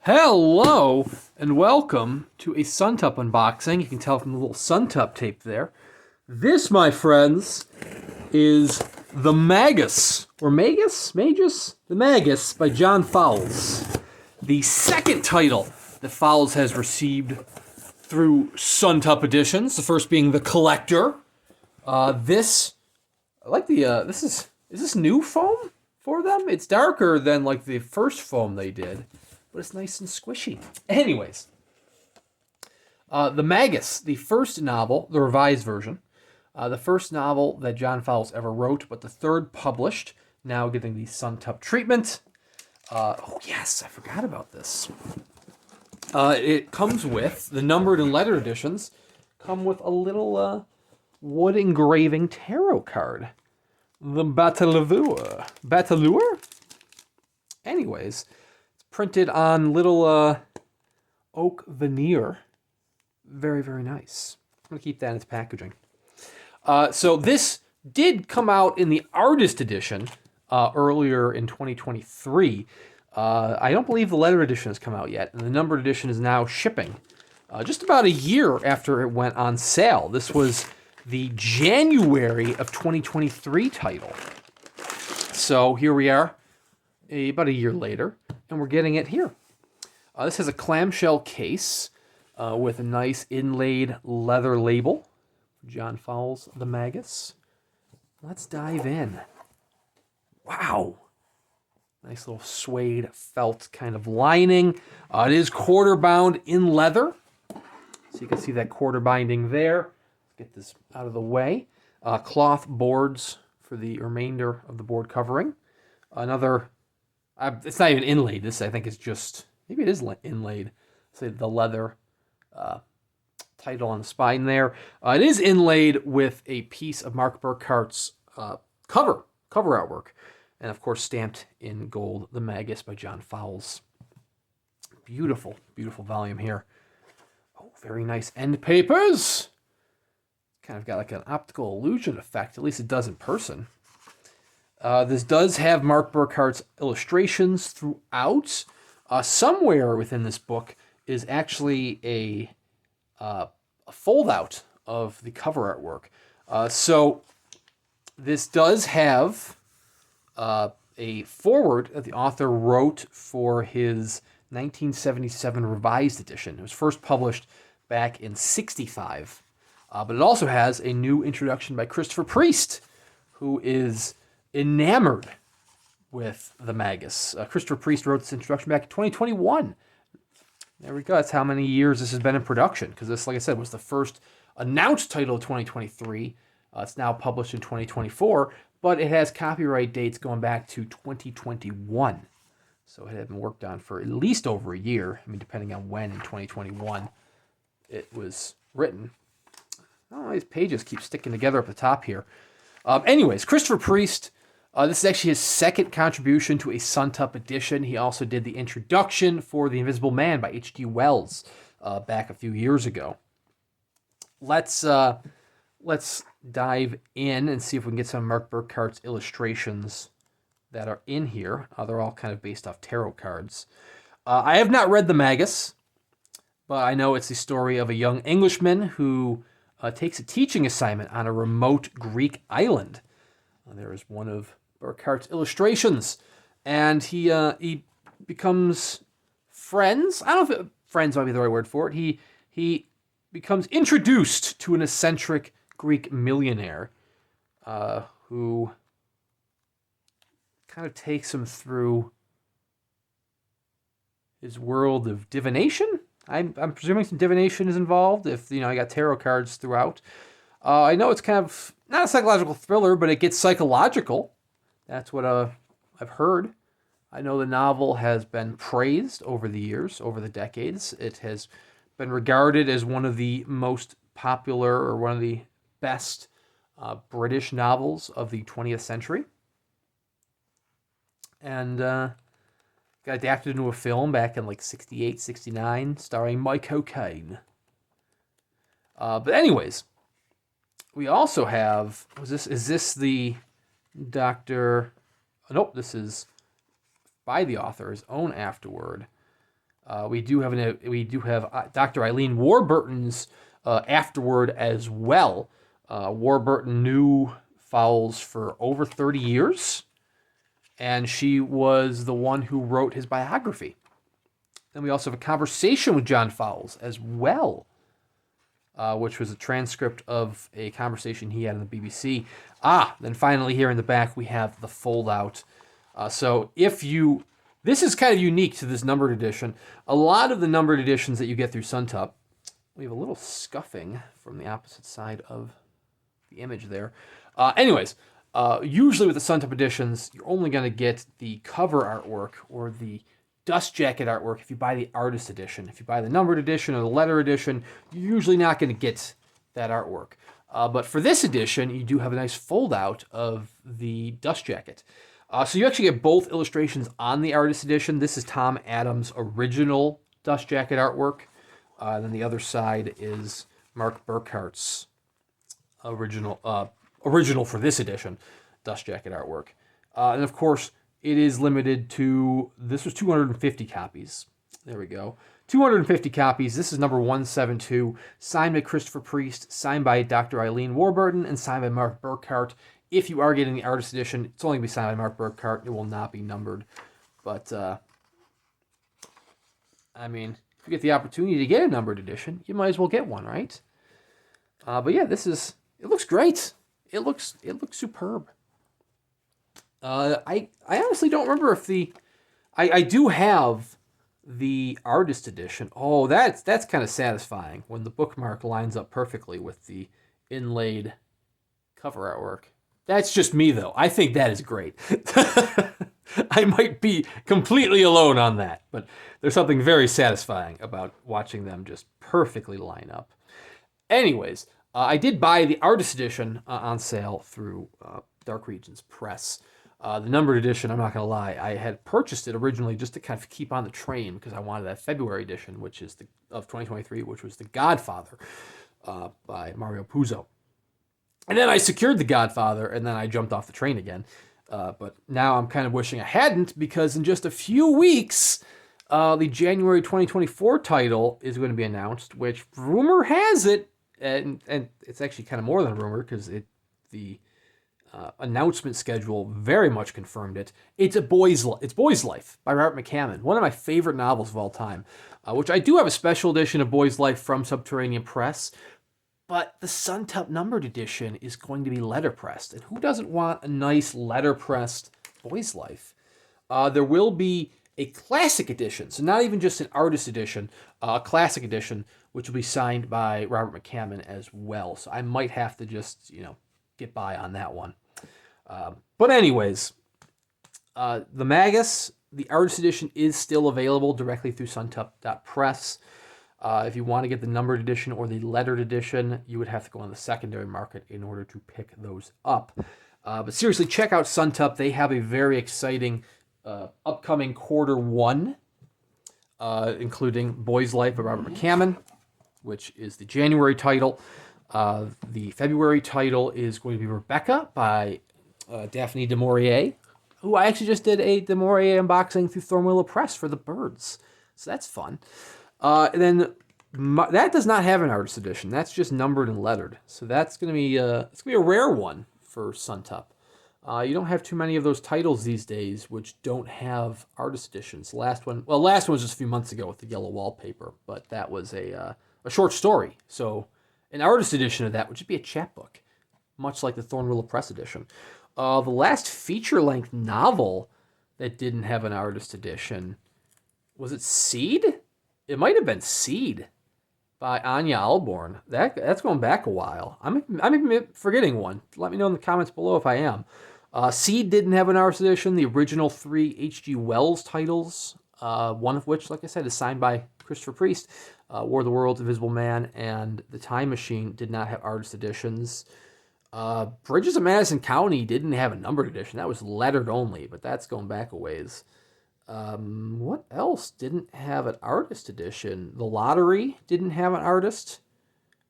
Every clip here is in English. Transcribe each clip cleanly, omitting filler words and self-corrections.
Hello and welcome to a Suntup unboxing. You can tell from the little Suntup tape there. This, my friends, is the Magus, or Magus? The Magus by John Fowles. The second title that Fowles has received through Suntup Editions. The first being the Collector. This is this new foam for them? It's darker than like the first foam they did, but it's nice and squishy. Anyways, the Magus, the first novel, the revised version, the first novel that John Fowles ever wrote, but the third published, now getting the Suntup treatment. Oh yes, I forgot about this. It comes with, the numbered and lettered editions, come with a little wood engraving tarot card. The Batalure? Anyways, it's printed on little oak veneer. Very, very nice. I'm going to keep that in its packaging. So this did come out in the artist edition earlier in 2023. I don't believe the letter edition has come out yet, and the numbered edition is now shipping. Just about a year after it went on sale. This was the January of 2023 title. So here we are, about a year later, and we're getting it here. This has a clamshell case with a nice inlaid leather label. John Fowles, the Magus. Let's dive in. Wow. Nice little suede felt kind of lining. It is quarter bound in leather. So you can see that quarter binding there. Let's get this out of the way. Cloth boards for the remainder of the board covering. Another, it's not even inlaid. This, I think, is just, maybe it is inlaid. Say the leather title on the spine there. It is inlaid with a piece of Marc Burckhardt's cover artwork. And, of course, stamped in gold, The Magus by John Fowles. Beautiful, beautiful volume here. Oh, very nice end papers. Kind of got like an optical illusion effect. At least it does in person. This does have Marc Burckhardt's illustrations throughout. Somewhere within this book is actually a fold-out of the cover artwork. So this does have a foreword that the author wrote for his 1977 revised edition. It was first published back in '65. But it also has a new introduction by Christopher Priest, who is enamored with the Magus. Christopher Priest wrote this introduction back in 2021. There we go. That's how many years this has been in production, because this, like I said, was the first announced title of 2023. It's now published in 2024, but it has copyright dates going back to 2021. So it had been worked on for at least over a year. I mean, depending on when in 2021 it was written. Oh, these pages keep sticking together up the top here. Anyways, Christopher Priest, this is actually his second contribution to a Suntup edition. He also did the introduction for The Invisible Man by H.G. Wells back a few years ago. Let's dive in and see if we can get some of Marc Burckhardt's illustrations that are in here. They're all kind of based off tarot cards. I have not read The Magus, but I know it's the story of a young Englishman who takes a teaching assignment on a remote Greek island. There is one of Burckhardt's illustrations, and he becomes friends. I don't know if friends might be the right word for it. He becomes introduced to an eccentric Greek millionaire who kind of takes him through his world of divination. I'm presuming some divination is involved. If I got tarot cards throughout. I know it's kind of not a psychological thriller, but it gets psychological. That's what I've heard. I know the novel has been praised over the years, over the decades. It has been regarded as one of the most popular or one of the best British novels of the 20th century. And got adapted into a film back in like 68, 69, starring Mike O'Kane. But anyways, we also have, is this the Dr. Nope, this is by the author, his own Afterward. We do have Dr. Eileen Warburton's Afterward as well. Warburton knew Fowles for over 30 years, and she was the one who wrote his biography. Then we also have a conversation with John Fowles as well, which was a transcript of a conversation he had on the BBC. Then finally here in the back we have the fold-out. This is kind of unique to this numbered edition. A lot of the numbered editions that you get through Suntup, we have a little scuffing from the opposite side of the image there. Usually with the Suntup editions, you're only going to get the cover artwork or the dust jacket artwork if you buy the artist edition. If you buy the numbered edition or the letter edition, you're usually not going to get that artwork. But for this edition, you do have a nice fold-out of the dust jacket. So you actually get both illustrations on the artist edition. This is Tom Adams' original dust jacket artwork. Then the other side is Marc Burckhardt's original for this edition dust jacket artwork. And of course, it is limited to, this was 250 copies. There we go. 250 copies. This is number 172, signed by Christopher Priest, signed by Dr. Eileen Warburton, and signed by Marc Burckhardt. If you are getting the artist edition, it's only going to be signed by Marc Burckhardt. It will not be numbered. But, if you get the opportunity to get a numbered edition, you might as well get one, right? But yeah, it looks great. It looks superb. I honestly don't remember if I do have the artist edition. Oh, that's kind of satisfying when the bookmark lines up perfectly with the inlaid cover artwork. That's just me, though. I think that is great. I might be completely alone on that, but there's something very satisfying about watching them just perfectly line up. Anyways, I did buy the artist edition on sale through Dark Regions Press. The numbered edition, I'm not going to lie, I had purchased it originally just to kind of keep on the train because I wanted that February edition, which is of 2023, which was The Godfather by Mario Puzo. And then I secured The Godfather, and then I jumped off the train again. But now I'm kind of wishing I hadn't, because in just a few weeks, the January 2024 title is going to be announced, which rumor has it, and it's actually kind of more than a rumor, because the announcement schedule very much confirmed it. It's Boy's Life by Robert McCammon, one of my favorite novels of all time, which I do have a special edition of Boy's Life from Subterranean Press. But the Suntup numbered edition is going to be letterpressed. And who doesn't want a nice letterpressed Boy's Life? There will be a classic edition, so not even just an artist edition, a classic edition, which will be signed by Robert McCammon as well. So I might have to just, get by on that one. But anyways, the Magus, the artist edition, is still available directly through suntup.press. If you want to get the numbered edition or the lettered edition, you would have to go on the secondary market in order to pick those up. But seriously, check out Suntup. They have a very exciting upcoming Q1, including Boy's Life by Robert McCammon, which is the January title. The February title is going to be Rebecca by Daphne du Maurier, who I actually just did a du Maurier unboxing through Thornwillow Press for the birds. So that's fun. And then that does not have an artist edition. That's just numbered and lettered. So that's going to be a rare one for Suntup. You don't have too many of those titles these days which don't have artist editions. The last one was just a few months ago with the yellow wallpaper, but that was a short story. So an artist edition of that would just be a chapbook, much like the Thornwillow Press edition. The last feature-length novel that didn't have an artist edition, was it Seed? It might have been Seed by Anya Alborn. That's going back a while. I'm forgetting one. Let me know in the comments below if I am. Seed didn't have an artist edition. The original 3 H.G. Wells titles, one of which, like I said, is signed by Christopher Priest, War of the Worlds, Invisible Man, and The Time Machine did not have artist editions. Bridges of Madison County didn't have a numbered edition. That was lettered only, but that's going back a ways. What else didn't have an artist edition? The Lottery didn't have an artist.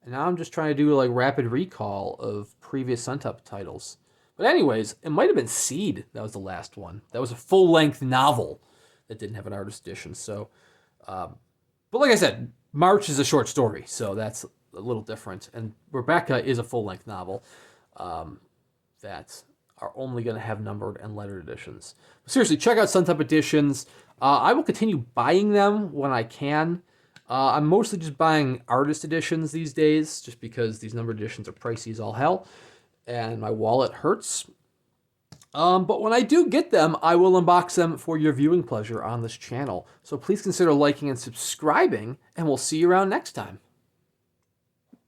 And now I'm just trying to do like rapid recall of previous Suntup titles. But anyways, it might have been Seed. That was the last one. That was a full-length novel that didn't have an artist edition. So But like I said, March is a short story, so that's a little different. And Rebecca is a full-length novel that are only going to have numbered and lettered editions. But seriously, check out Suntup Editions. I will continue buying them when I can. I'm mostly just buying artist editions these days, just because these numbered editions are pricey as all hell, and my wallet hurts. But when I do get them, I will unbox them for your viewing pleasure on this channel. So please consider liking and subscribing, and we'll see you around next time.